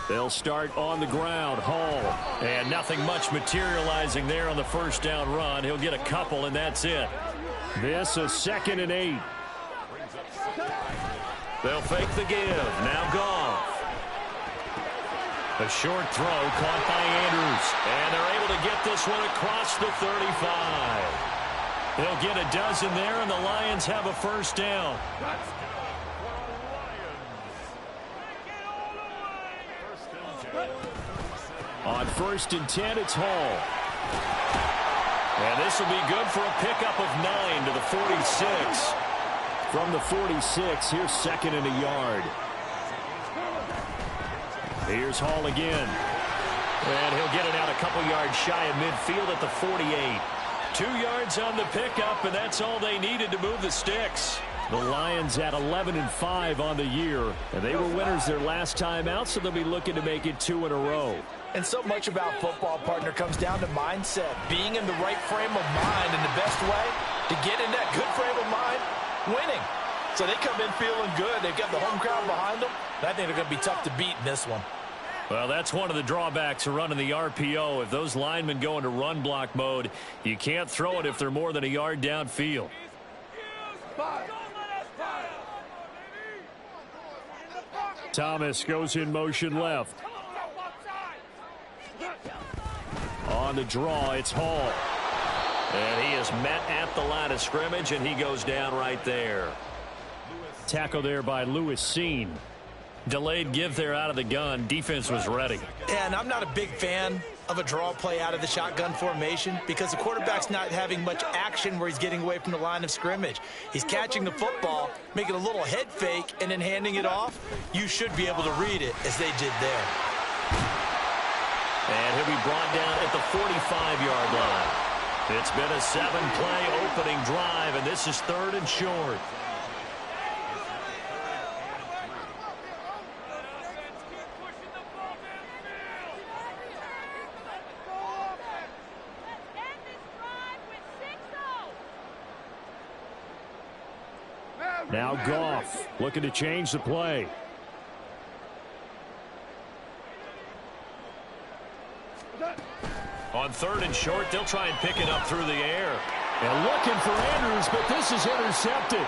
They'll start on the ground. Hall. And nothing much materializing there on the first down run. He'll get a couple, and that's it. This is 2nd and 8. They'll fake the give. Now Goff. A short throw caught by Andrews. And they're able to get this one across the 35. They'll get a dozen there, and the Lions have a first down. On 1st and 10, it's Hall. And this will be good for a pickup of 9 to the 46. From the 46, here's 2nd and a yard. Here's Hall again. And he'll get it out a couple yards shy of midfield at the 48. 2 yards on the pickup, and that's all they needed to move the sticks. The Lions at 11-5 on the year, and they were winners their last time out, so they'll be looking to make it 2 in a row. And so much about football, partner, comes down to mindset. Being in the right frame of mind, and the best way to get in that good frame of mind, winning. So they come in feeling good. They've got the home crowd behind them. I think they're going to be tough to beat in this one. Well, that's one of the drawbacks of running the RPO. If those linemen go into run block mode, you can't throw it if they're more than a yard downfield. Thomas goes in motion left. On the draw, it's Hall. And he is met at the line of scrimmage, and he goes down right there. Tackle there by Lewis Seen. Delayed give there out of the gun. Defense was ready. And I'm not a big fan of a draw play out of the shotgun formation because the quarterback's not having much action where he's getting away from the line of scrimmage. He's catching the football, making a little head fake, and then handing it off. You should be able to read it as they did there. And he'll be brought down at the 45-yard line. It's been a 7-play opening drive, and this is 3rd and short. Now Goff looking to change the play. On 3rd and short, they'll try and pick it up through the air. And looking for Andrews, but this is intercepted.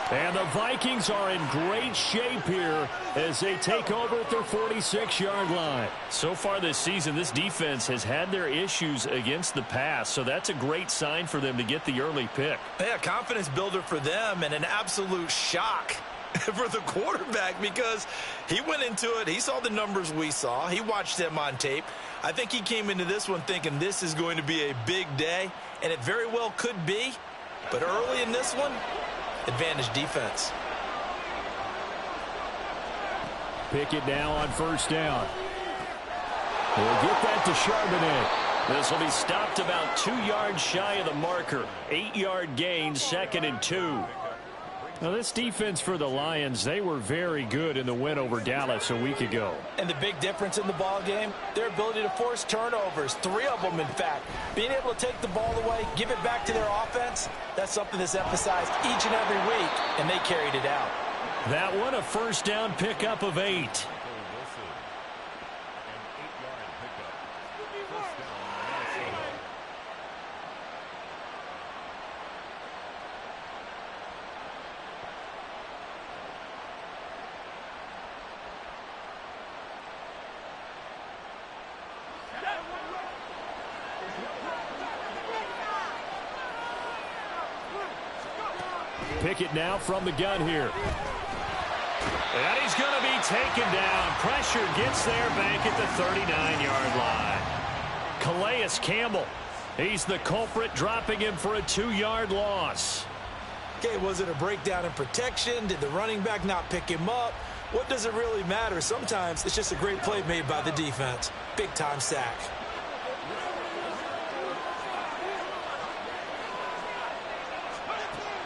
And the Vikings are in great shape here as they take over at their 46-yard line. So far this season, this defense has had their issues against the pass, so that's a great sign for them to get the early pick. Yeah, confidence builder for them and an absolute shock for the quarterback because he went into it. He saw the numbers we saw. He watched them on tape. I think he came into this one thinking this is going to be a big day, and it very well could be. But early in this one, advantage defense. Pickett now on 1st down. We'll get that to Charbonnet. This will be stopped about 2 yards shy of the marker. 8-yard gain, 2nd and 2. Now, this defense for the Lions, they were very good in the win over Dallas a week ago. And the big difference in the ball game, their ability to force turnovers, 3 of them, in fact. Being able to take the ball away, give it back to their offense, that's something that's emphasized each and every week, and they carried it out. That one, a 1st down pickup of 8. Pickett now from the gun here. And he's going to be taken down. Pressure gets there back at the 39-yard line. Calais Campbell, he's the culprit, dropping him for a 2-yard loss. Okay, was it a breakdown in protection? Did the running back not pick him up? What does it really matter? Sometimes it's just a great play made by the defense. Big-time sack.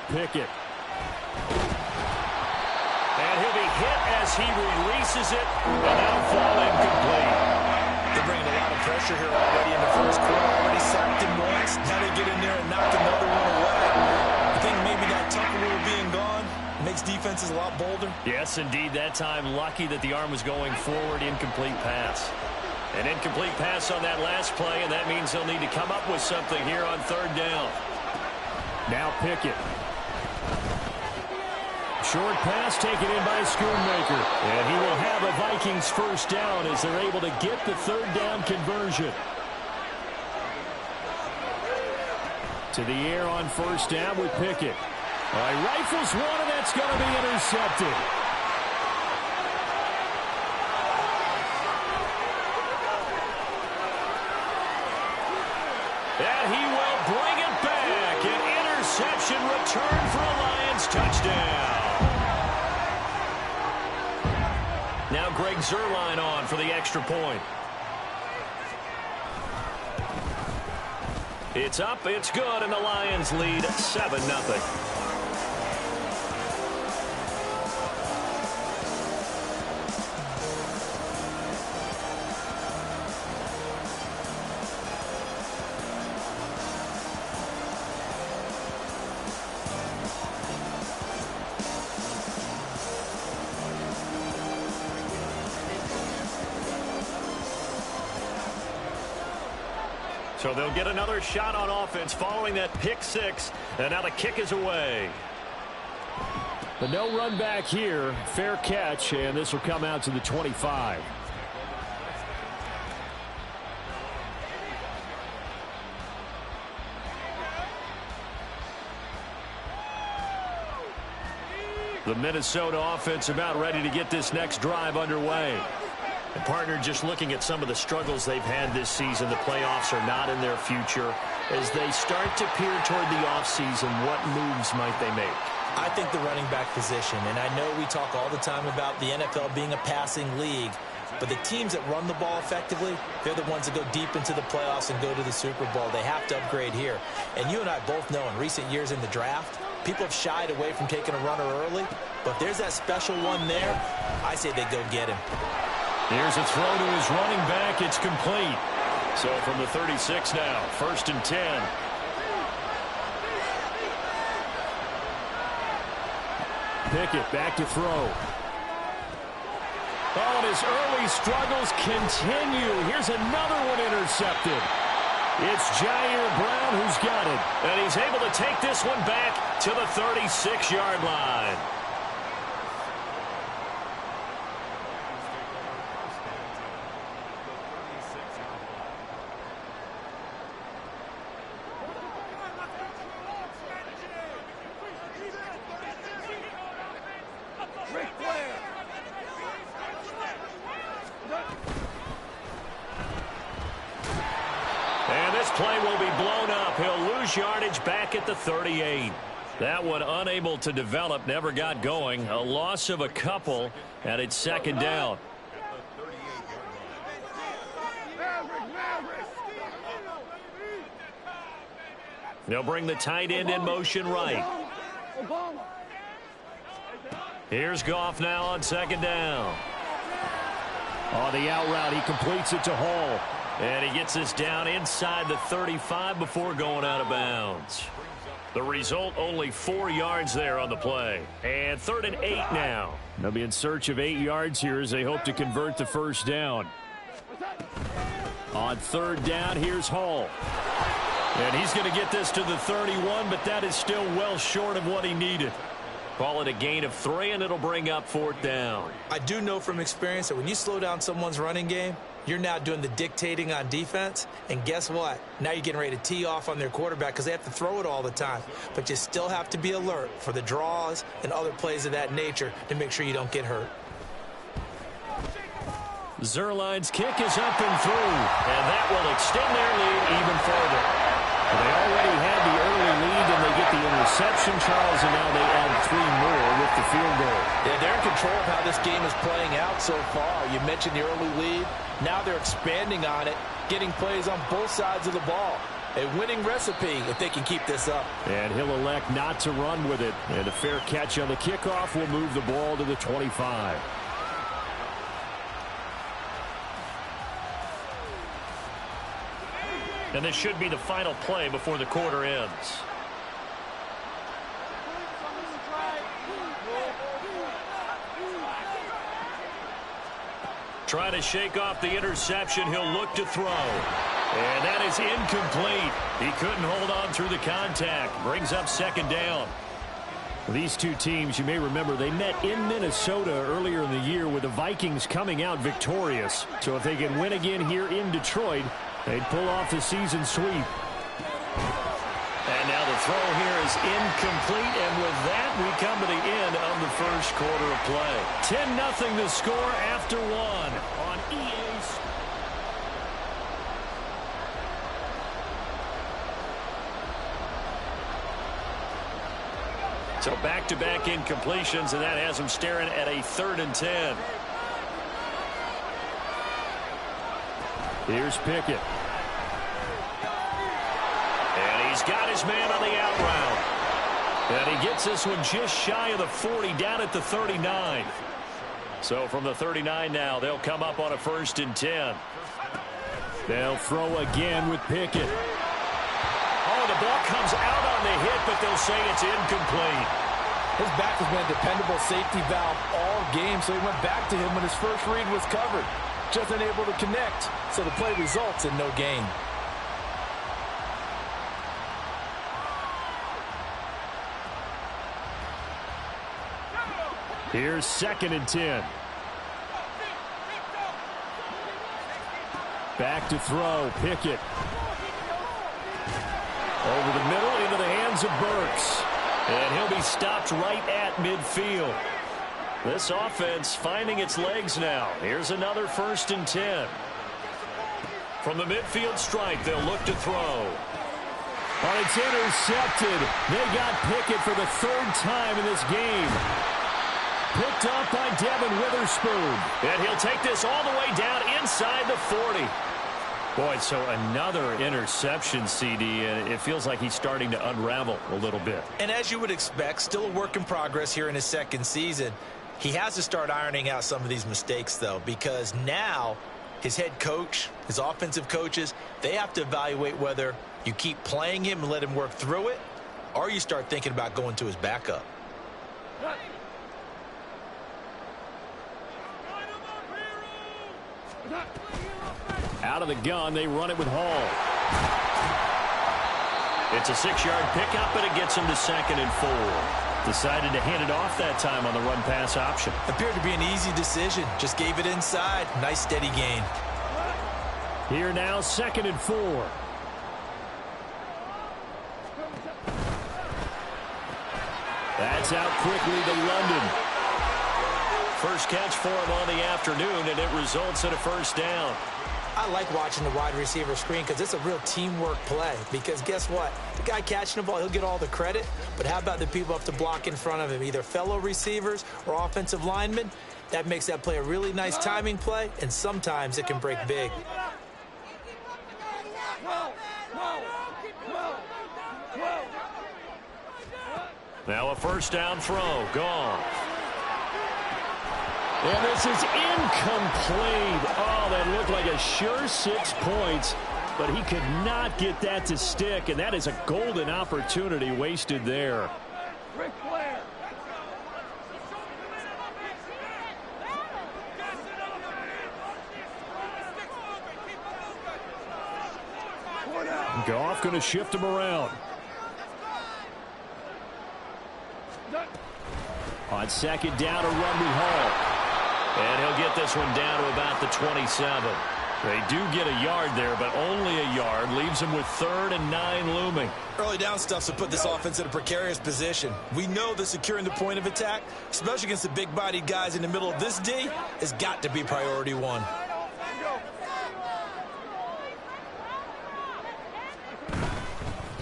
Pickett. And he'll be hit as he releases it, and that'll fall incomplete. They're bringing a lot of pressure here already in the first quarter. Already sacked him once. Now they get in there and knock another one away. I think defense is a lot bolder? Yes, indeed. That time, lucky that the arm was going forward. Incomplete pass. An incomplete pass on that last play, and that means they'll need to come up with something here on third down. Now Pickett. Short pass taken in by Schoonmaker. And he will have a Vikings first down as they're able to get the third down conversion. To the air on first down with Pickett. All right, rifles one, and that's going to be intercepted. And he will bring it back. An interception return for a Lions touchdown. Now Greg Zuerlein on for the extra point. It's up, it's good, and the Lions lead 7-0. So they'll get another shot on offense following that pick six. And now the kick is away. But no run back here. Fair catch, and this will come out to the 25. The Minnesota offense about ready to get this next drive underway. And partner, just looking at some of the struggles they've had this season, the playoffs are not in their future. As they start to peer toward the offseason, what moves might they make? I think the running back position, and I know we talk all the time about the NFL being a passing league, but the teams that run the ball effectively, they're the ones that go deep into the playoffs and go to the Super Bowl. They have to upgrade here. And you and I both know in recent years in the draft, people have shied away from taking a runner early, but if there's that special one there, I say they go get him. Here's a throw to his running back. It's complete. So from the 36 now, 1st and 10. Pickett back to throw. Oh, and his early struggles continue. Here's another one intercepted. It's Jair Brown who's got it. And he's able to take this one back to the 36-yard line. Play will be blown up. He'll lose yardage back at the 38. That one unable to develop, never got going. A loss of a couple, and it's 2nd down. They'll bring the tight end in motion right. Here's Goff now on 2nd down. On the out route, he completes it to Hall. And he gets this down inside the 35 before going out of bounds. The result, only 4 yards there on the play. And 3rd and 8 now. They'll be in search of 8 yards here as they hope to convert the first down. On 3rd down, here's Hall. And he's going to get this to the 31, but that is still well short of what he needed. Call it a gain of 3, and it'll bring up 4th down. I do know from experience that when you slow down someone's running game, you're now doing the dictating on defense. And guess what? Now you're getting ready to tee off on their quarterback because they have to throw it all the time. But you still have to be alert for the draws and other plays of that nature to make sure you don't get hurt. Zuerlein's kick is up and through. And that will extend their lead even further. They already had the early lead, and they get the interception, Charles, and now they add 3 more with the field goal. Yeah, they're in control of how this game is playing out so far. You mentioned the early lead. Now they're expanding on it, getting plays on both sides of the ball. A winning recipe if they can keep this up. And he'll elect not to run with it. And a fair catch on the kickoff will move the ball to the 25. And this should be the final play before the quarter ends. Trying to shake off the interception. He'll look to throw. And that is incomplete. He couldn't hold on through the contact. Brings up second down. These two teams, you may remember, they met in Minnesota earlier in the year with the Vikings coming out victorious. So if they can win again here in Detroit, they'd pull off the season sweep. And now the throw here is incomplete, and with that, we come to the end of the first quarter of play. 10-0 the score after one on EA Sports. So back-to-back incompletions, and that has him staring at a 3rd and 10. Here's Pickett. And he's got his man on the out route. And he gets this one just shy of the 40, down at the 39. So from the 39 now, they'll come up on a 1st and 10. They'll throw again with Pickett. Oh, the ball comes out on the hit, but they'll say it's incomplete. His back has been a dependable safety valve all game, so he went back to him when his first read was covered. Just unable to connect, so the play results in no gain. Here's 2nd and 10. Back to throw, Pickett. Over the middle into the hands of Burks. And he'll be stopped right at midfield. This offense finding its legs now. Here's another 1st and 10. From the midfield stripe, they'll look to throw. Oh, it's intercepted. They got Pickett for the 3rd time in this game. Picked up by Devin Witherspoon. And he'll take this all the way down inside the 40. Boy, so another interception, CD, and it feels like he's starting to unravel a little bit. And as you would expect, still a work in progress here in his 2nd season. He has to start ironing out some of these mistakes, though, because now his head coach, his offensive coaches, they have to evaluate whether you keep playing him and let him work through it, or you start thinking about going to his backup. Out of the gun, they run it with Hall. It's a 6-yard pickup, and it gets him to 2nd and 4. Decided to hand it off that time on the run-pass option. Appeared to be an easy decision. Just gave it inside. Nice, steady gain. Here now, 2nd and 4. That's out quickly to London. First catch for him on the afternoon, and it results in a 1st down. I like watching the wide receiver screen because it's a real teamwork play. Because guess what? The guy catching the ball, he'll get all the credit. But how about the people up to block in front of him, either fellow receivers or offensive linemen? That makes that play a really nice timing play, and sometimes it can break big. Now a 1st down throw. Gone. And this is incomplete. Oh, that looked like a sure 6 points, but he could not get that to stick, and that is a golden opportunity wasted there. Goff going to shift him around. On 2nd down, a run with Hall. And he'll get this one down to about the 27. They do get a yard there, but only a yard. Leaves them with 3rd and 9 looming. Early down stuff to put this offense in a precarious position. We know that securing the point of attack, especially against the big-bodied guys in the middle of this D, has got to be priority 1.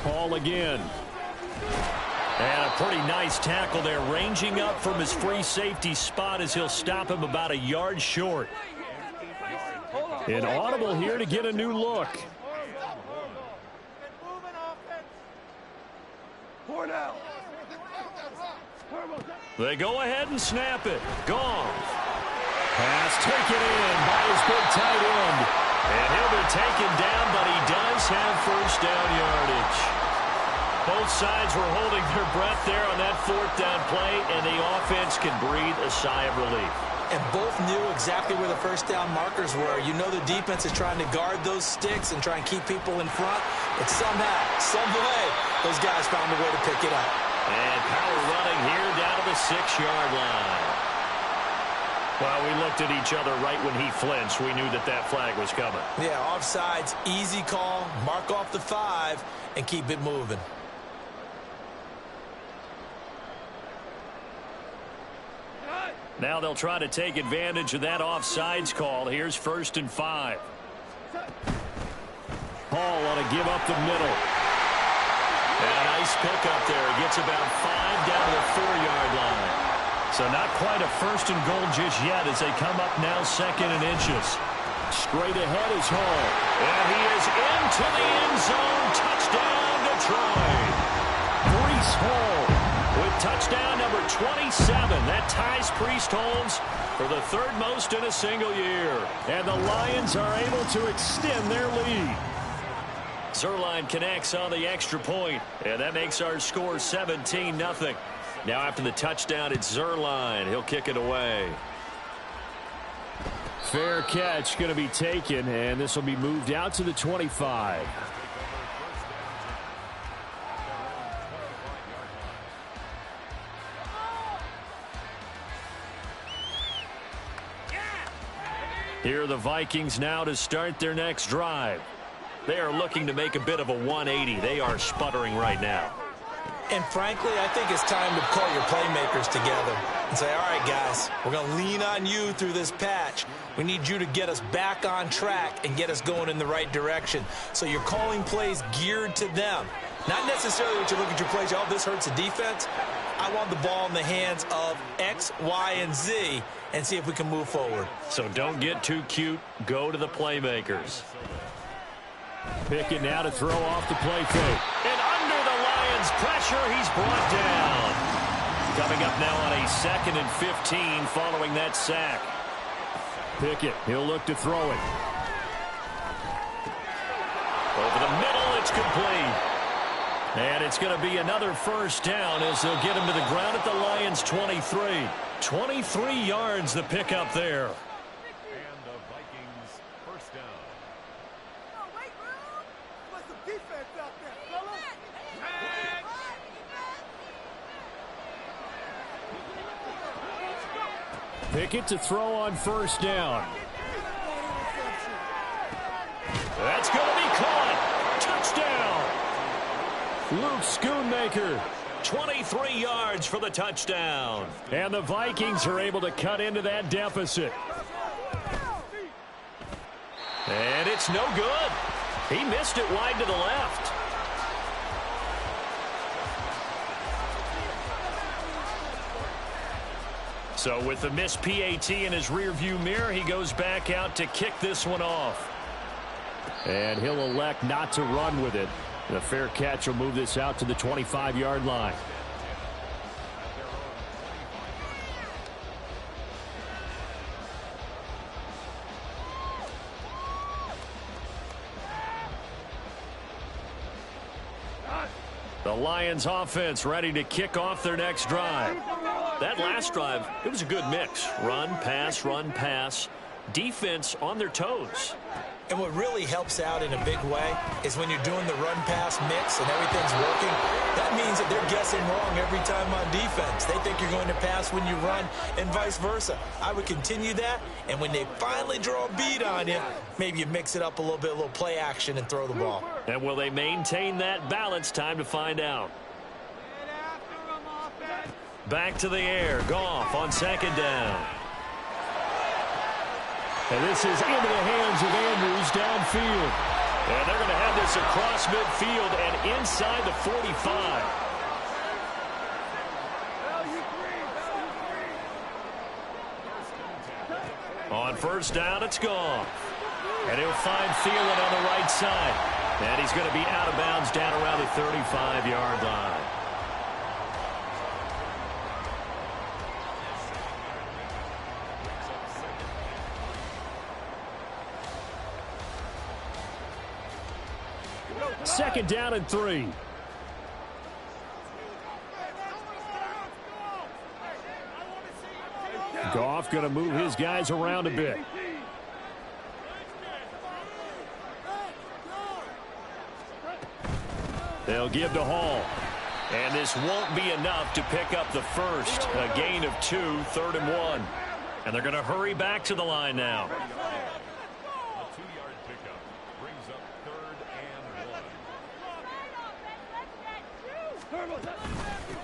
Hall again. And a pretty nice tackle there, ranging up from his free safety spot as he'll stop him about a yard short. Inaudible here to get a new look. They go ahead and snap it. Gone. Pass taken in by his big tight end. And he'll be taken down, but he does have 1st down yardage. Both sides were holding their breath there on that 4th down play, and the offense can breathe a sigh of relief. and both knew exactly where the first down markers were. You know the defense is trying to guard those sticks and try and keep people in front, but somehow, some way, those guys found a way to pick it up. And power running here down to the 6-yard line. Well, we looked at each other right when he flinched. We knew that that flag was coming. Yeah, offsides, easy call, mark off the 5, and keep it moving. Now they'll try to take advantage of that offsides call. Here's 1st and 5. Hall on a give up the middle. And a nice pickup there. He gets about 5 down to the 4-yard line. So not quite a 1st and goal just yet as they come up now 2nd and inches. Straight ahead is Hall. And he is into the end zone. Touchdown, Detroit. Breece Hall with touchdown number 27. That ties Priest Holmes for the 3rd most in a single year. And the Lions are able to extend their lead. Zuerlein connects on the extra point, and that makes our score 17-0. Now after the touchdown, it's Zuerlein. He'll kick it away. Fair catch going to be taken, and this will be moved out to the 25. Here are the Vikings now to start their next drive. They are looking to make a bit of a 180. They are sputtering right now. And frankly, I think it's time to call your playmakers together and say, all right, guys, we're going to lean on you through this patch. We need you to get us back on track and get us going in the right direction. So you're calling plays geared to them. Not necessarily what you look at your plays, oh, this hurts the defense. I want the ball in the hands of X, Y, and Z and see if we can move forward. So don't get too cute. Go to the playmakers. Pickett now to throw off the play fake. And under the Lions' pressure, he's brought down. Coming up now on a 2nd and 15 following that sack. Pickett, he'll look to throw it. Over the middle, it's complete. And it's going to be another 1st down as they'll get him to the ground at the Lions' 23. 23 yards the pickup there. And the Vikings 1st down. What's the defense out there, fellas? Pickett to throw on 1st down. That's going to be caught. Touchdown. Luke Schoonmaker, 23 yards for the touchdown. And the Vikings are able to cut into that deficit. And it's no good. He missed it wide to the left. So with the missed PAT in his rearview mirror, he goes back out to kick this one off. And he'll elect not to run with it. The fair catch will move this out to the 25-yard line. The Lions offense ready to kick off their next drive. That last drive, it was a good mix. Run, pass, defense on their toes. And what really helps out in a big way is when you're doing the run-pass mix and everything's working, that means that they're guessing wrong every time on defense. They think you're going to pass when you run and vice versa. I would continue that, and when they finally draw a bead on you, maybe you mix it up a little bit, a little play action, and throw the ball. And will they maintain that balance? Time to find out. Back to the air. Goff on 2nd down. And this is into the hands of Andrews downfield. And they're going to have this across midfield and inside the 45. On 1st down, it's Goff. And he'll find Thielen on the right side. And he's going to be out of bounds down around the 35-yard line. Second down and 3. Goff going to move his guys around a bit. They'll give to Hall. And this won't be enough to pick up the first. A gain of 2, 3rd and 1. And they're going to hurry back to the line now. A 2-yard pickup brings up 3rd and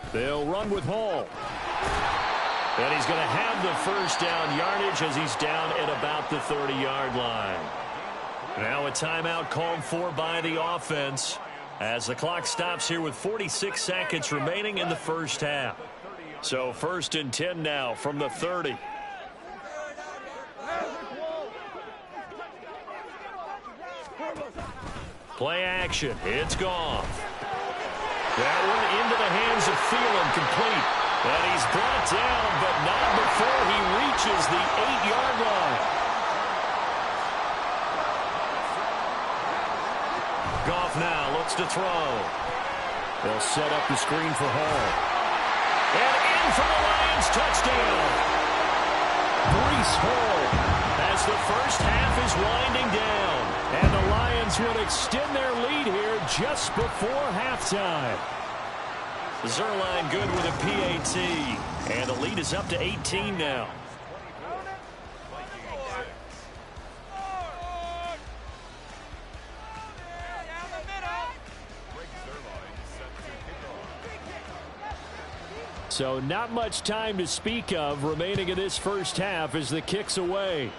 1. They'll run with Hall. And he's going to have the first down yardage as he's down at about the 30-yard line. Now a timeout called for by the offense as the clock stops here with 46 seconds remaining in the first half. So 1st and 10 now from the 30. Play action. It's Goff. That one into the hands of Thielen, complete. And he's brought down, but not before he reaches the 8-yard line. Goff now looks to throw. They'll set up the screen for Hall. And in for the Lions, touchdown. Breece Hall as the first half is winding down. And the Lions would extend their lead here just before halftime. Zerline good with a PAT. And the lead is up to 18 now. So not much time to speak of remaining in this first half as the kick's away.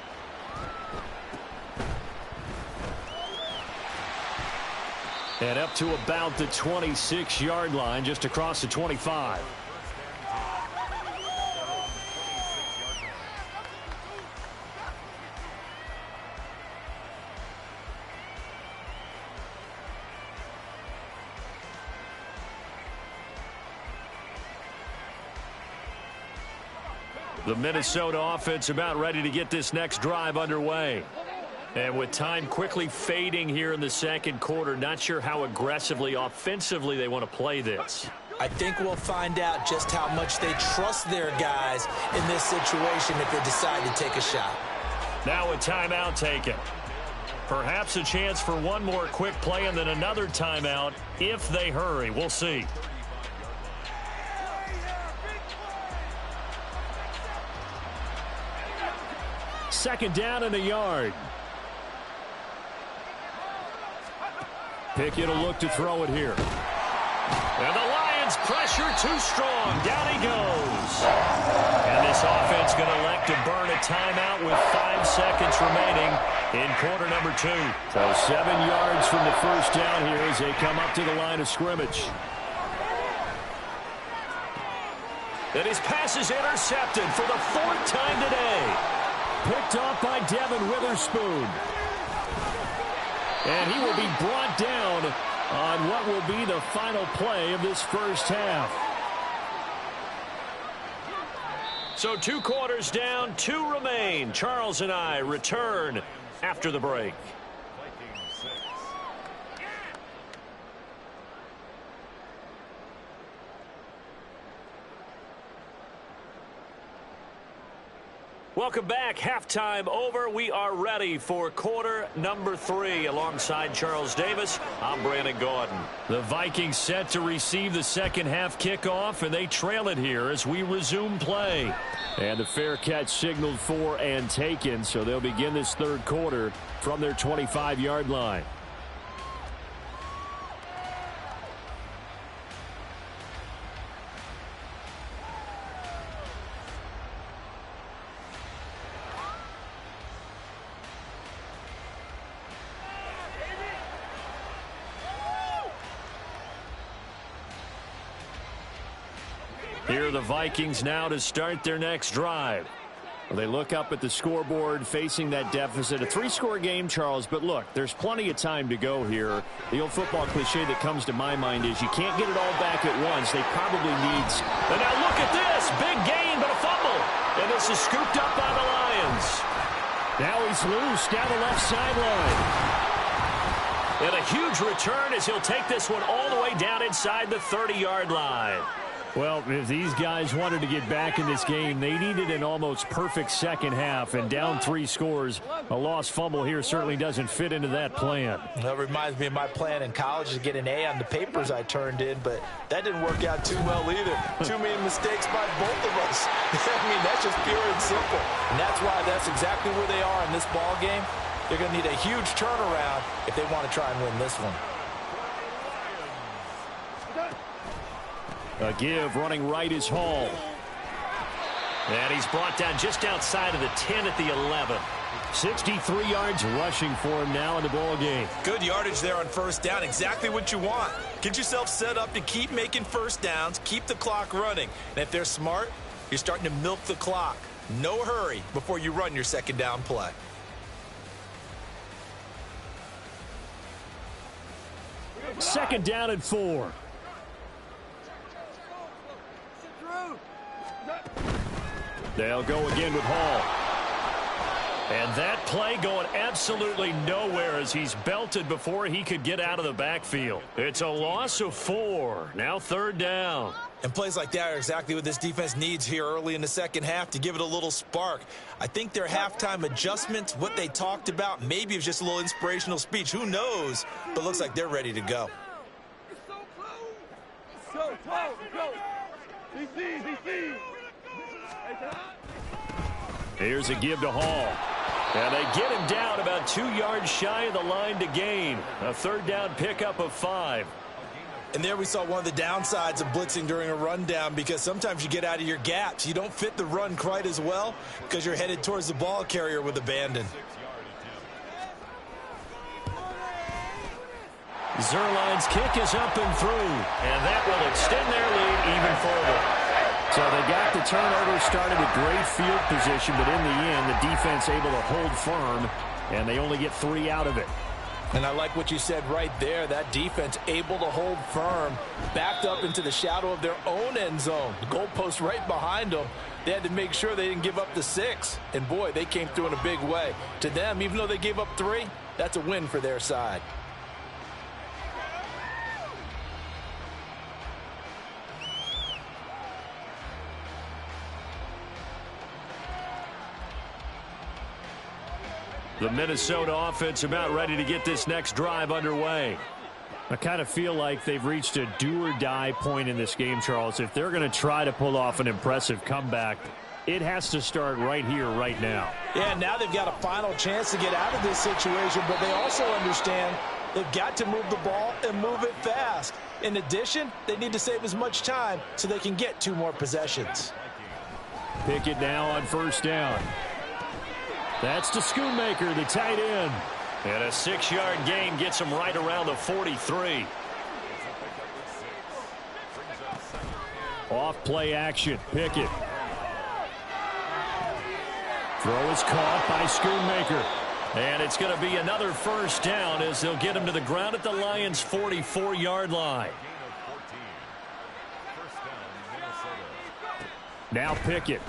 And up to about the 26-yard line, just across the 25. The Minnesota offense about ready to get this next drive underway. And with time quickly fading here in the second quarter, not sure how aggressively, offensively they want to play this. I think we'll find out just how much they trust their guys in this situation if they decide to take a shot. Now a timeout taken. Perhaps a chance for one more quick play and then another timeout if they hurry. We'll see. Second down and a yard. Pickett will look to throw it here. And the Lions pressure too strong. Down he goes. And this offense going to elect to burn a timeout with 5 seconds remaining in quarter number 2. So 7 yards from the first down here as they come up to the line of scrimmage. And his pass is intercepted for the 4th time today. Picked off by Devin Witherspoon. And he will be brought down on what will be the final play of this first half. So 2 quarters down, 2 remain. Charles and I return after the break. Welcome back. Halftime over. We are ready for quarter number 3. Alongside Charles Davis, I'm Brandon Gaudin. The Vikings set to receive the second half kickoff, and they trail it here as we resume play. And the fair catch signaled for and taken, so they'll begin this third quarter from their 25-yard line. Here are the Vikings now to start their next drive. Well, they look up at the scoreboard facing that deficit. A 3-score game, Charles, but look, there's plenty of time to go here. The old football cliche that comes to my mind is you can't get it all back at once. They probably need... And now look at this. Big gain, but a fumble. And this is scooped up by the Lions. Now he's loose down the left sideline. And a huge return as he'll take this one all the way down inside the 30-yard line. Well, if these guys wanted to get back in this game, they needed an almost perfect second half, and down 3 scores. A lost fumble here certainly doesn't fit into that plan. That reminds me of my plan in college to get an A on the papers I turned in, but that didn't work out too well either. Too many mistakes by both of us. I mean, that's just pure and simple. And that's why that's exactly where they are in this ball game. They're going to need a huge turnaround if they want to try and win this one. A give running right is Hall. And he's brought down just outside of the 10 at the 11. 63 yards rushing for him now in the ball game. Good yardage there on first down. Exactly what you want. Get yourself set up to keep making first downs, keep the clock running. And if they're smart, you're starting to milk the clock. No hurry before you run your second down play. Second down and 4. They'll go again with Hall. And that play going absolutely nowhere as he's belted before he could get out of the backfield. It's a loss of 4. Now third down. And plays like that are exactly what this defense needs here early in the second half to give it a little spark. I think their halftime adjustments, what they talked about, maybe it was just a little inspirational speech. Who knows? But looks like they're ready to go. Here's a give to Hall. And they get him down about 2 yards shy of the line to gain. A third down pickup of 5. And there we saw one of the downsides of blitzing during a rundown, because sometimes you get out of your gaps. You don't fit the run quite as well because you're headed towards the ball carrier with abandon. Zerline's kick is up and through, and that will extend their lead even further. So they got the turnover, started with great field position, but in the end, the defense able to hold firm, and they only get 3 out of it. And I like what you said right there. That defense able to hold firm, backed up into the shadow of their own end zone. The goalpost right behind them. They had to make sure they didn't give up the 6. And, boy, they came through in a big way. To them, even though they gave up 3, that's a win for their side. The Minnesota offense about ready to get this next drive underway. I kind of feel like they've reached a do-or-die point in this game, Charles. If they're going to try to pull off an impressive comeback, it has to start right here, right now. Yeah, now they've got a final chance to get out of this situation, but they also understand they've got to move the ball and move it fast. In addition, they need to save as much time so they can get 2 more possessions. Pickett now on first down. That's to Schoonmaker, the tight end. And a 6-yard gain gets him right around the 43. Off play action. Pickett. Throw is caught by Schoonmaker. And it's going to be another first down as they'll get him to the ground at the Lions' 44-yard line. Now Pickett.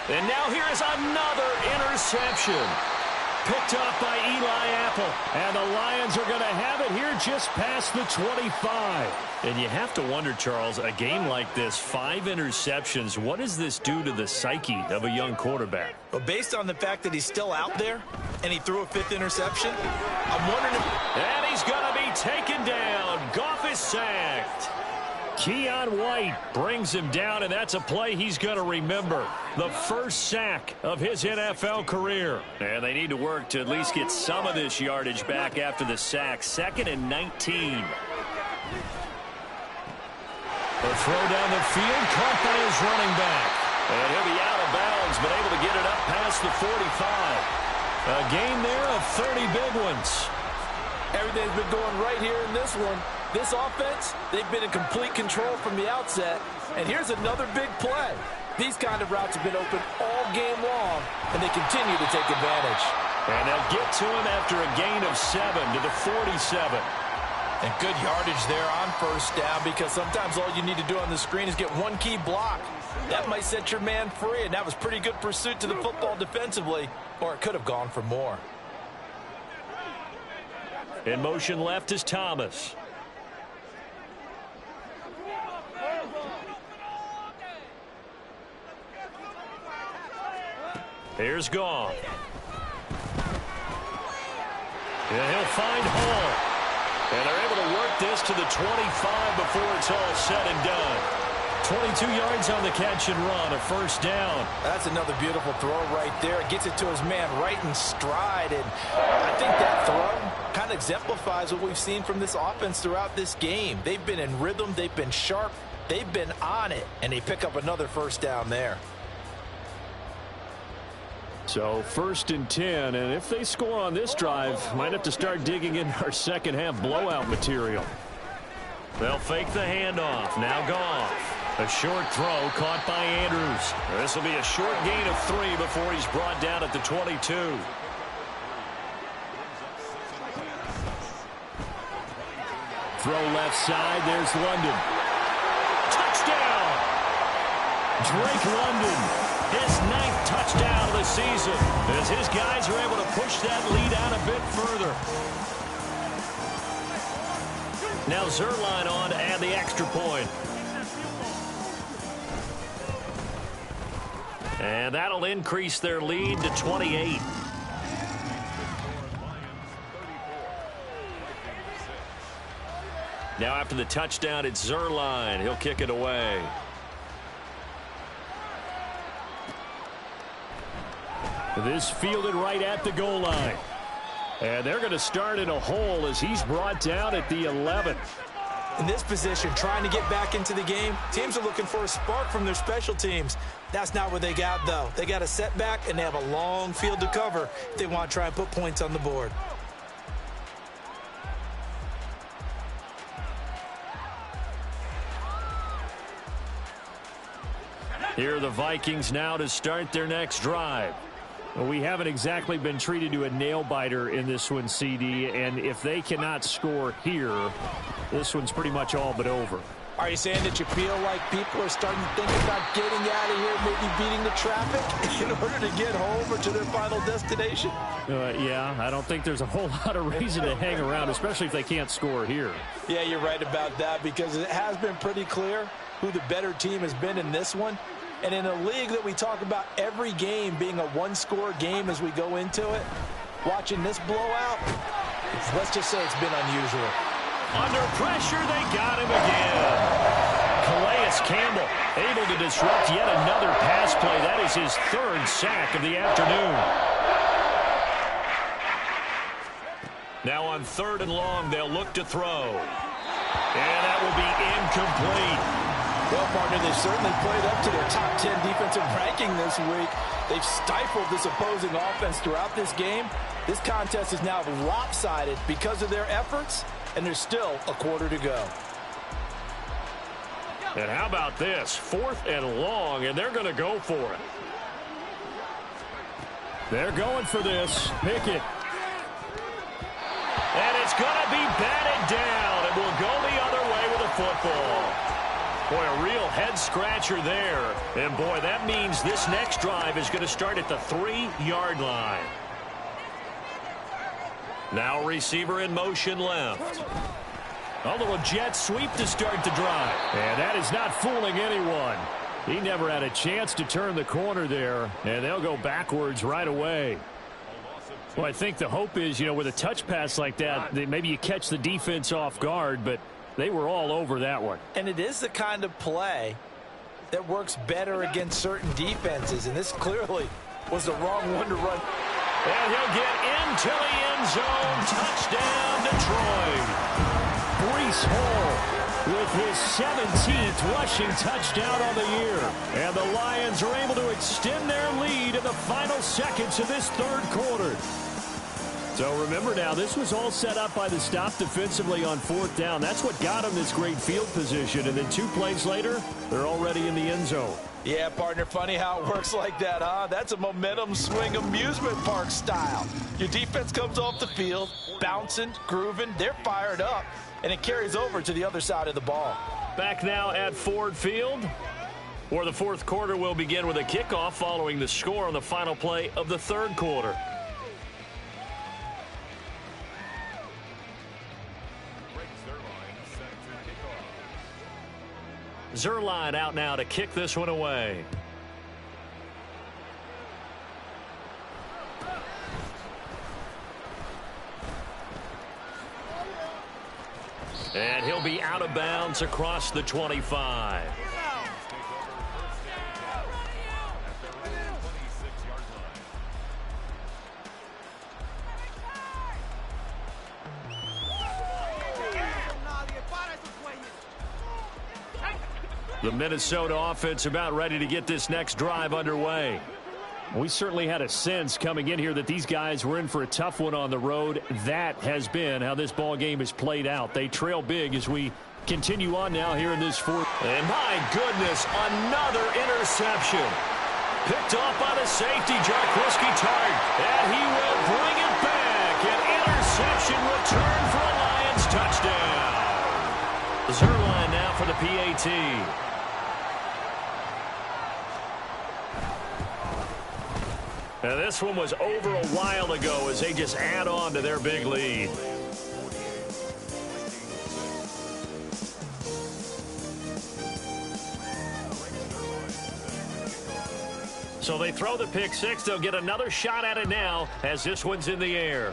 And now here is another interception. Picked off by Eli Apple. And the Lions are going to have it here just past the 25. And you have to wonder, Charles, a game like this, 5 interceptions, what does this do to the psyche of a young quarterback? Well, based on the fact that he's still out there and he threw a 5th interception, I'm wondering if... And he's going to be taken down. Goff is sacked. Keon White brings him down, and that's a play he's going to remember. The first sack of his NFL career. And they need to work to at least get some of this yardage back after the sack. 2nd and 19. The throw down the field, caught by his running back. And he'll be out of bounds, but able to get it up past the 45. A gain there of 30 big ones. Everything's been going right here in this one. This offense, they've been in complete control from the outset. And here's another big play. These kind of routes have been open all game long, and they continue to take advantage. And they'll get to him after a gain of 7 to the 47. And good yardage there on first down, because sometimes all you need to do on the screen is get one key block. That might set your man free, and that was pretty good pursuit to the football defensively, or it could have gone for more. In motion left is Thomas. Here's Goff. And he'll find Hall. And they're able to work this to the 25 before it's all said and done. 22 yards on the catch and run, a first down. That's another beautiful throw right there. Gets it to his man right in stride. And I think that throw kind of exemplifies what we've seen from this offense throughout this game. They've been in rhythm. They've been sharp. They've been on it. And they pick up another first down there. So 1st and 10, and if they score on this drive, might have to start digging in our second half blowout material. They'll fake the handoff. Now Goff. A short throw caught by Andrews. This will be a short gain of 3 before he's brought down at the 22. Throw left side. There's London. Touchdown! Drake London. His 9th touchdown of the season as his guys are able to push that lead out a bit further. Now Zerline on to add the extra point. And that'll increase their lead to 28. Now after the touchdown, it's Zerline. He'll kick it away. This fielded right at the goal line. And they're going to start in a hole as he's brought down at the 11. In this position, trying to get back into the game, teams are looking for a spark from their special teams. That's not what they got, though. They got a setback, and they have a long field to cover if they want to try and put points on the board. Here are the Vikings now to start their next drive. Well, we haven't exactly been treated to a nail-biter in this one, CD, and if they cannot score here, this one's pretty much all but over. Are you saying that you feel like people are starting to think about getting out of here, maybe beating the traffic in order to get home or to their final destination? Yeah, I don't think there's a whole lot of reason to hang around, especially if they can't score here. Yeah, you're right about that because it has been pretty clear who the better team has been in this one. And in a league that we talk about every game being a one-score game as we go into it, watching this blowout, let's just say it's been unusual. Under pressure, they got him again. Calais Campbell able to disrupt yet another pass play. That is his 3rd sack of the afternoon. Now on 3rd and long, they'll look to throw. And that will be incomplete. Well, partner, they've certainly played up to their top 10 defensive ranking this week. They've stifled this opposing offense throughout this game. This contest is now lopsided because of their efforts, and there's still a quarter to go. And how about this? 4th and long, and they're going to go for it. They're going for this. Pickett. And it's going to be batted down, and will go the other way with a football. Boy, a real head-scratcher there. And, boy, that means this next drive is going to start at the 3-yard line. Now receiver in motion left. A little jet sweep to start the drive. And that is not fooling anyone. He never had a chance to turn the corner there, and they'll go backwards right away. Well, I think the hope is, with a touch pass like that, maybe you catch the defense off guard, but they were all over that one. And it is the kind of play that works better against certain defenses, and this clearly was the wrong one to run. And he'll get into the end zone. Touchdown, Detroit. Breece Hall with his 17th rushing touchdown on the year. And the Lions are able to extend their lead in the final seconds of this 3rd quarter. So remember now, this was all set up by the stop defensively on 4th down. That's what got them this great field position. And then 2 plays later, they're already in the end zone. Yeah, partner, funny how it works like that, huh? That's a momentum swing amusement park style. Your defense comes off the field, bouncing, grooving, they're fired up, and it carries over to the other side of the ball. Back now at Ford Field, where the 4th quarter will begin with a kickoff following the score on the final play of the 3rd quarter. Zerline out now to kick this one away. And he'll be out of bounds across the 25. The Minnesota offense about ready to get this next drive underway. We certainly had a sense coming in here that these guys were in for a tough one on the road. That has been how this ball game is played out. They trail big as we continue on now here in this fourth. And my goodness, another interception. Picked off by the safety, Jarquiski Tart. And he will bring it back. An interception return for a Lions touchdown. Zerline now for the PAT. Now this one was over a while ago as they just add on to their big lead. So they throw the pick six. They'll get another shot at it now as this one's in the air.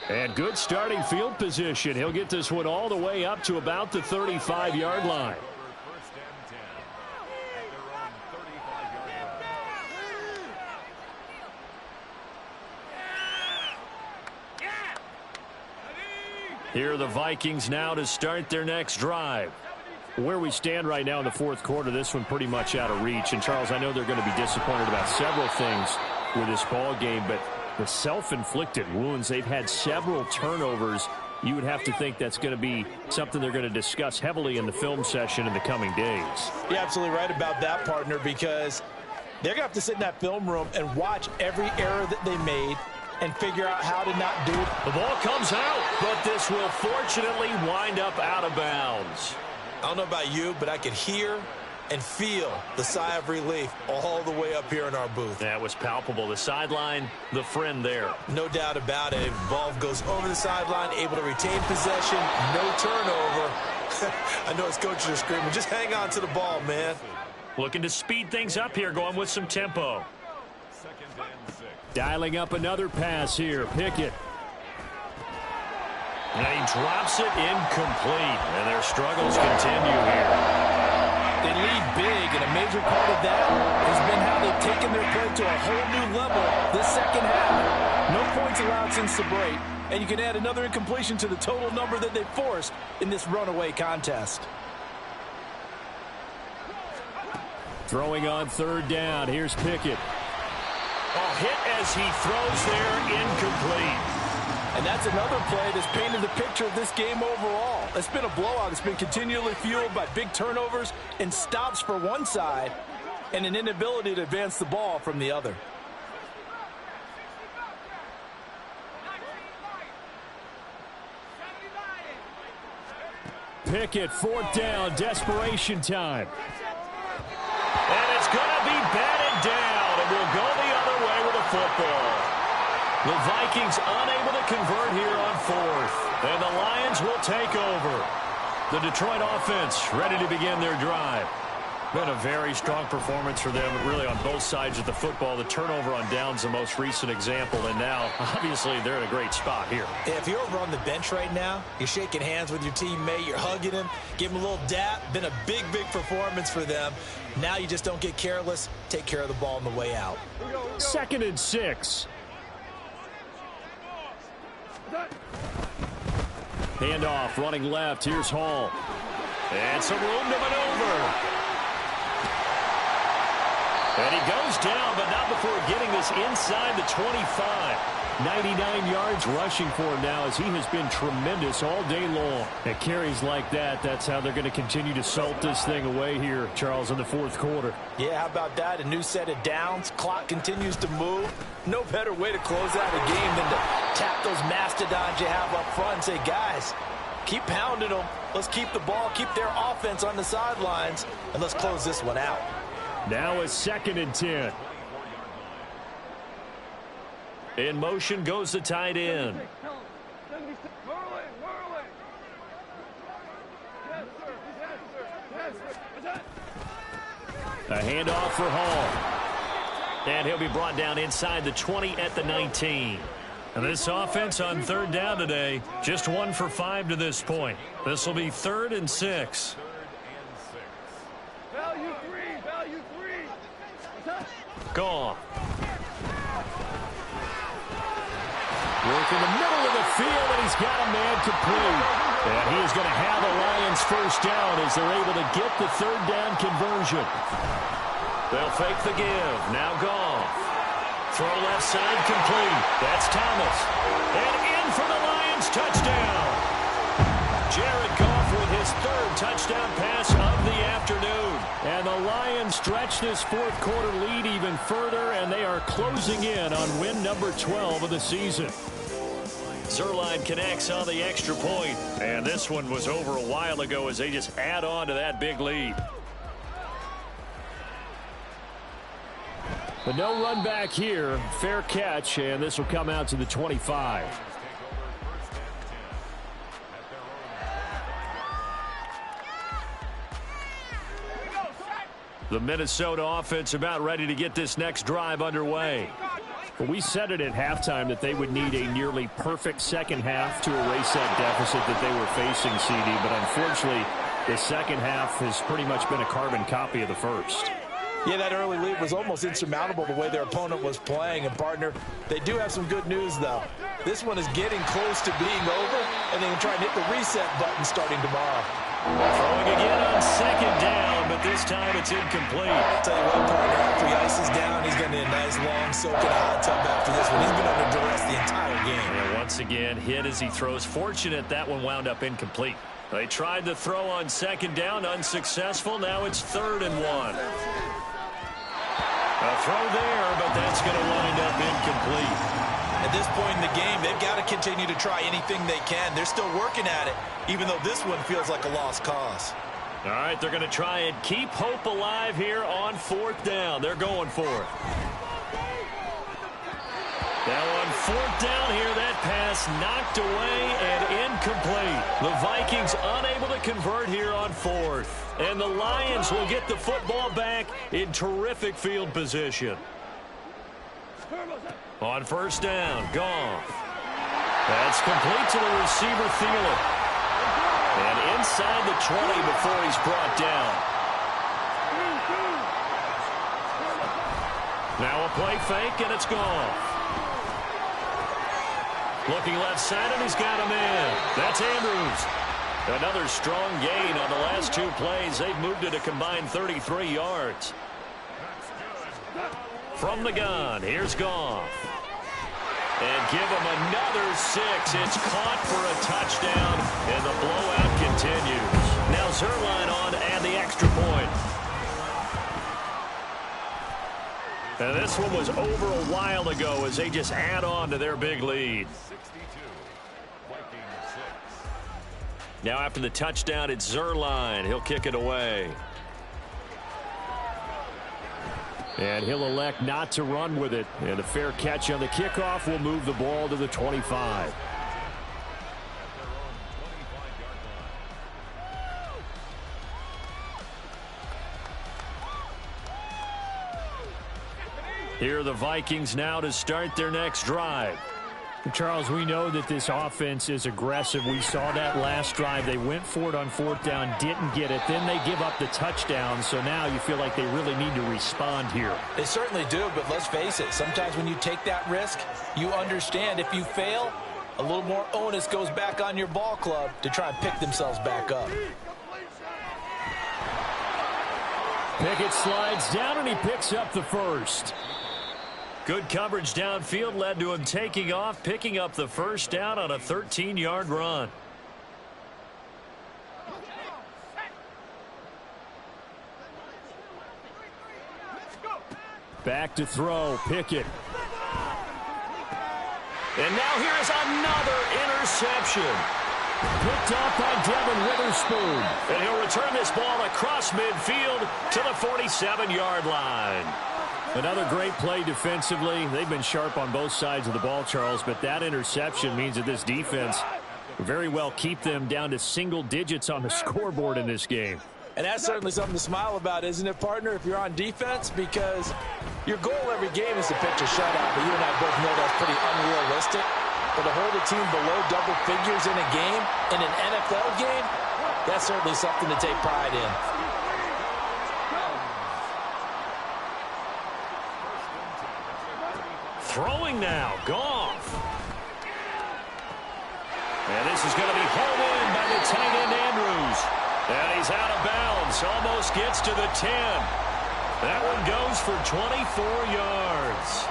And good starting field position. He'll get this one all the way up to about the 35-yard line. Here are the Vikings now to start their next drive. Where we stand right now in the fourth quarter, this one pretty much out of reach. And, Charles, I know they're going to be disappointed about several things with this ball game, but the self-inflicted wounds, they've had several turnovers. You would have to think that's going to be something they're going to discuss heavily in the film session in the coming days. You're absolutely right about that, partner, because they're going to have to sit in that film room and watch every error that they made and figure out how to not do it. The ball comes out, but this will fortunately wind up out of bounds. I don't know about you, but I could hear and feel the sigh of relief all the way up here in our booth. That was palpable. The sideline, the friend there. No doubt about it. Ball goes over the sideline, able to retain possession, no turnover. I know his coaches are screaming, just hang on to the ball, man. Looking to speed things up here, going with some tempo. Dialing up another pass here. Pickett. And he drops it incomplete. And their struggles continue here. They lead big, and a major part of that has been how they've taken their play to a whole new level this second half. No points allowed since the break, and you can add another incompletion to the total number that they forced in this runaway contest. Throwing on third down. Here's Pickett. A hit as he throws there, incomplete. And that's another play that's painted the picture of this game overall. It's been a blowout. It's been continually fueled by big turnovers and stops for one side and an inability to advance the ball from the other. Pickett, fourth down, desperation time. And it's going to be batted down, and we'll go the other way with a football. The Vikings unable to convert here on fourth. And the Lions will take over. The Detroit offense ready to begin their drive. Been a very strong performance for them, really, on both sides of the football. The turnover on downs, the most recent example. And now, obviously, they're in a great spot here. Yeah, if you're over on the bench right now, you're shaking hands with your teammate, you're hugging him, give him a little dap. Been a big, big performance for them. Now you just don't get careless. Take care of the ball on the way out. 2nd and 6. Handoff, running left. Here's Hall. And some room to maneuver. And he goes down, but not before getting this inside the 25. 99 yards rushing for him now as he has been tremendous all day long. At carries like that, that's how they're going to continue to salt this thing away here, Charles, in the fourth quarter. Yeah, how about that? A new set of downs. Clock continues to move. No better way to close out a game than to tap those mastodons you have up front and say, guys, keep pounding them. Let's keep the ball, keep their offense on the sidelines, and let's close this one out. Now a 2nd and 10. In motion goes the tight end. A handoff for Hall. And he'll be brought down inside the 20 at the 19. And this offense on third down today, just 1 for 5 to this point. This will be 3rd and 6. Value three. Gone. Work in the middle of the field, and he's got a man complete. And he's going to have the Lions first down as they're able to get the third down conversion. They'll fake the give. Now Goff. Throw left side complete. That's Thomas. And in for the Lions touchdown. Jared Goff with his 3rd touchdown pass of the afternoon. And the Lions stretch this fourth quarter lead even further, and they are closing in on win number 12 of the season. Zerline connects on the extra point, and this one was over a while ago as they just add on to that big lead. But no run back here. Fair catch, and this will come out to the 25. The Minnesota offense about ready to get this next drive underway. But we said it at halftime that they would need a nearly perfect second half to erase that deficit that they were facing, CD. But unfortunately, the second half has pretty much been a carbon copy of the first. Yeah, that early lead was almost insurmountable the way their opponent was playing. And, partner, they do have some good news, though. This one is getting close to being over, and they can try and hit the reset button starting tomorrow. Throwing again on second down, but this time it's incomplete. Tell you what, partner, after he ices down, he's going to need a nice long soak in a hot tub after this one. He's been under duress the entire game. And once again, hit as he throws. Fortunate that one wound up incomplete. They tried to throw on second down, unsuccessful. Now it's 3rd and 1. A throw there, but that's going to wind up incomplete. At this point in the game, they've got to continue to try anything they can. They're still working at it, even though this one feels like a lost cause. All right, they're going to try and keep hope alive here on 4th down. They're going for it. Now on 4th down here, that pass knocked away and incomplete. The Vikings unable to convert here on 4th. And the Lions will get the football back in terrific field position. On 1st down, Goff. That's complete to the receiver, Thielen. And inside the 20 before he's brought down. Now a play fake, and it's Goff. Looking left side, and he's got a man. That's Andrews. Another strong gain on the last 2 plays. They've moved it a combined 33 yards. From the gun, here's Goff. And give him another 6. It's caught for a touchdown, and the blowout continues. Now Zerline on to add the extra point. And this one was over a while ago as they just add on to their big lead. Now after the touchdown, it's Zerline. He'll kick it away. And he'll elect not to run with it. And a fair catch on the kickoff will move the ball to the 25. Here are the Vikings now to start their next drive. Charles, we know that this offense is aggressive. We saw that last drive. They went for it on 4th down, didn't get it. Then they give up the touchdown. So now you feel like they really need to respond here. They certainly do, but let's face it. Sometimes when you take that risk, you understand if you fail, a little more onus goes back on your ball club to try and pick themselves back up. Pickett slides down, and he picks up the first. Good coverage downfield led to him taking off, picking up the first down on a 13-yard run. Back to throw, Pickett. And now here's another interception. Picked off by Devin Witherspoon. And he'll return this ball across midfield to the 47-yard line. Another great play defensively. They've been sharp on both sides of the ball, Charles, but that interception means that this defense will very well keep them down to single digits on the scoreboard in this game. And that's certainly something to smile about, isn't it, partner, if you're on defense? Because Your goal every game is to pitch a shutout, but you and I both know that's pretty unrealistic. But to hold a team below double figures in a game, in an NFL game, that's certainly something to take pride in. Throwing now, Goff. And this is going to be home in by the tight end Andrews. And he's out of bounds, almost gets to the 10. That one goes for 24 yards.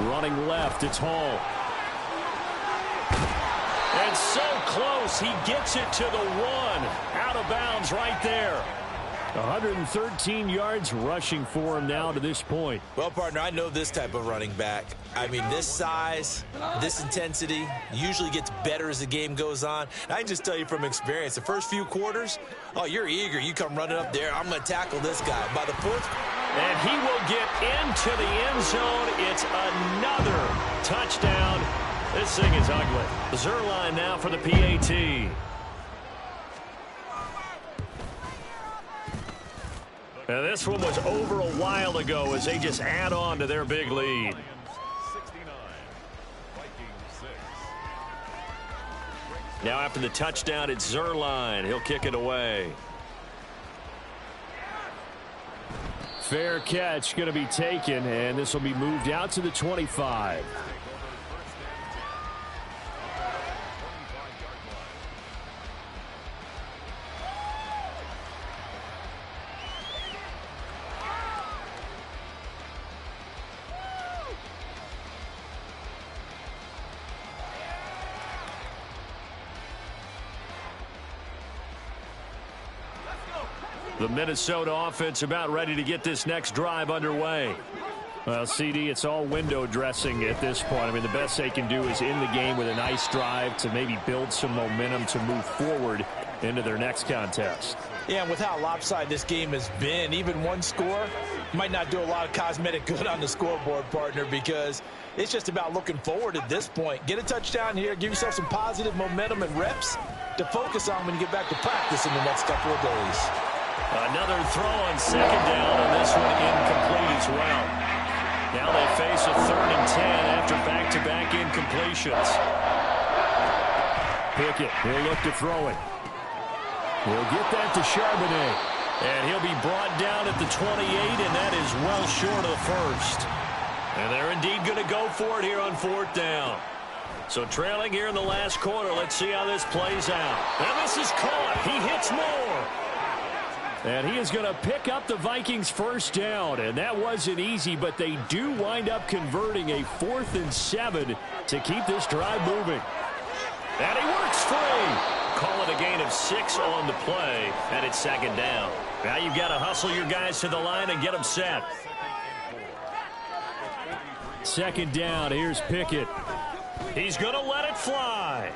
Running left, it's Hall. And so close, he gets it to the 1. Out of bounds right there. 113 yards rushing for him now to this point. Well, partner, I know this type of running back. I mean, this size, this intensity usually gets better as the game goes on. And I can just tell you from experience, the first few quarters, oh, you're eager. You come running up there, I'm going to tackle this guy. By the fourth, and he will get into the end zone. It's another touchdown. This thing is ugly. Zerline now for the PAT. And this one was over a while ago as they just add on to their big lead. 69, Vikings 6. Now after the touchdown, it's Zerline. He'll kick it away. Fair catch going to be taken, and this will be moved out to the 25. The Minnesota offense about ready to get this next drive underway. Well, CD, it's all window dressing at this point. I mean, the best they can do is end the game with a nice drive to maybe build some momentum to move forward into their next contest. yeah, and with how lopsided this game has been, even one score might not do a lot of cosmetic good on the scoreboard, partner, because it's just about looking forward at this point. Get a touchdown here, give yourself some positive momentum and reps to focus on when you get back to practice in the next couple of days. Another throw on second down, and this one incomplete as well. Now they face a 3rd and 10 after back-to-back incompletions. Pickett, he'll look to throw it. He'll get that to Charbonnet. And he'll be brought down at the 28, and that is well short of the first. And they're indeed going to go for it here on 4th down. So trailing here in the last quarter, let's see how this plays out. And this is caught. He hits more. And he is going to pick up the Vikings' first down. And that wasn't easy, but they do wind up converting a 4th and 7 to keep this drive moving. And he works free. Call it a gain of 6 on the play, and it's 2nd down. Now you've got to hustle your guys to the line and get them set. 2nd down, here's Pickett. He's going to let it fly.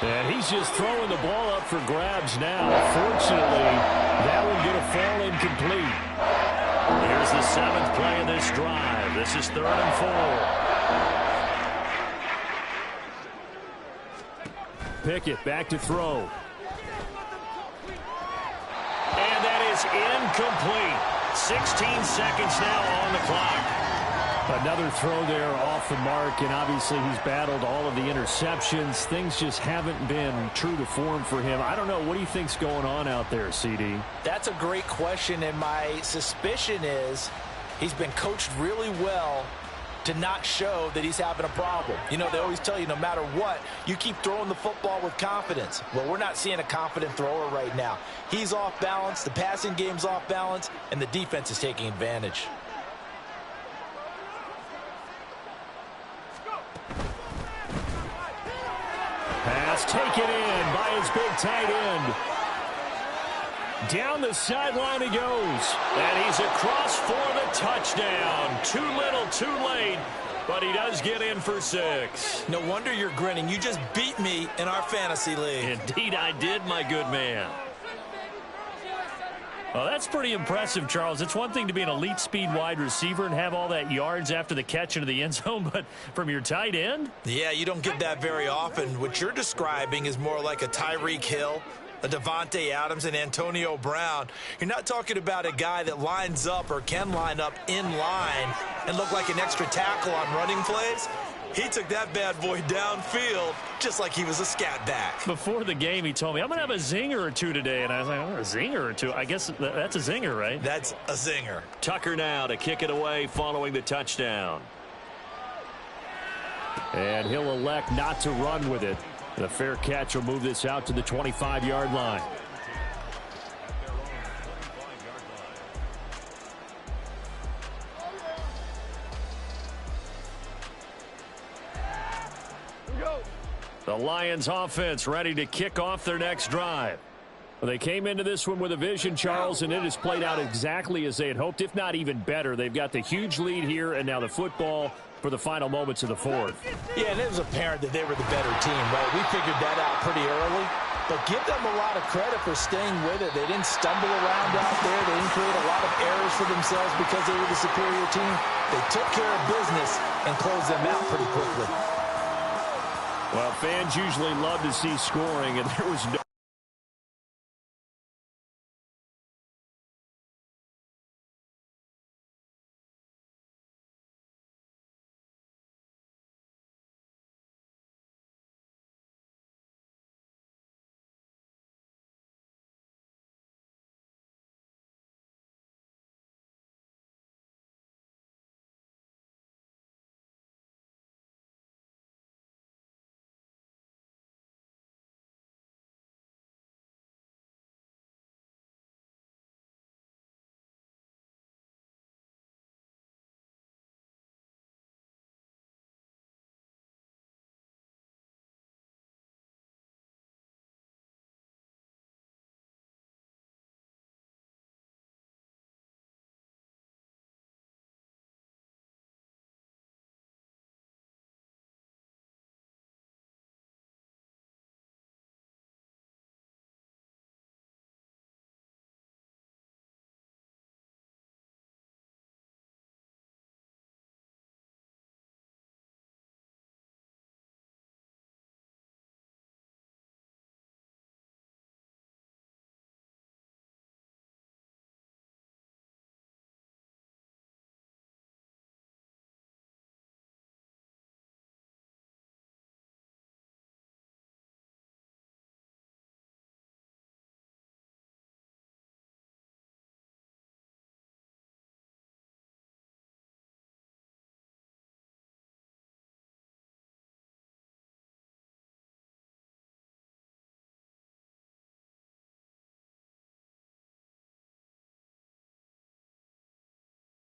And he's just throwing the ball up for grabs now. Fortunately, that one going to fall incomplete. Here's the 7th play of this drive. This is 3rd and 4. Pickett back to throw. And that is incomplete. 16 seconds now on the clock. Another throw there off the mark, and obviously he's battled all of the interceptions. Things just haven't been true to form for him. I don't know. What do you think's going on out there, CD? That's a great question, and my suspicion is he's been coached really well to not show that he's having a problem. You know, they always tell you no matter what, you keep throwing the football with confidence. Well, we're not seeing a confident thrower right now. He's off balance, the passing game's off balance, and the defense is taking advantage. Pass taken in by his big tight end. Down the sideline he goes. And he's across for the touchdown. Too little, too late. But he does get in for 6. No wonder you're grinning. You just beat me in our fantasy league. Indeed I did, my good man. Well, that's pretty impressive, Charles. It's one thing to be an elite speed wide receiver and have all that yards after the catch into the end zone, but from your tight end? Yeah, you don't get that very often. What you're describing is more like a Tyreek Hill a Devontae Adams and Antonio Brown. You're not talking about a guy that lines up or can line up in line and look like an extra tackle on running plays. He took that bad boy downfield just like he was a scat back. Before the game, he told me, I'm going to have a zinger or two today. And I was like, oh, a zinger or two? I guess that's a zinger, right? That's a zinger. Tucker now to kick it away following the touchdown. And he'll elect not to run with it. The fair catch will move this out to the 25-yard line. The Lions offense ready to kick off their next drive. Well, they came into this one with a vision, Charles, and it has played out exactly as they had hoped, if not even better. They've got the huge lead here, and now the football for the final moments of the fourth. Yeah, and it was apparent that they were the better team, right? We figured that out pretty early. But give them a lot of credit for staying with it. They didn't stumble around out there. They didn't create a lot of errors for themselves because they were the superior team. They took care of business and closed them out pretty quickly. Well, fans usually love to see scoring, and there was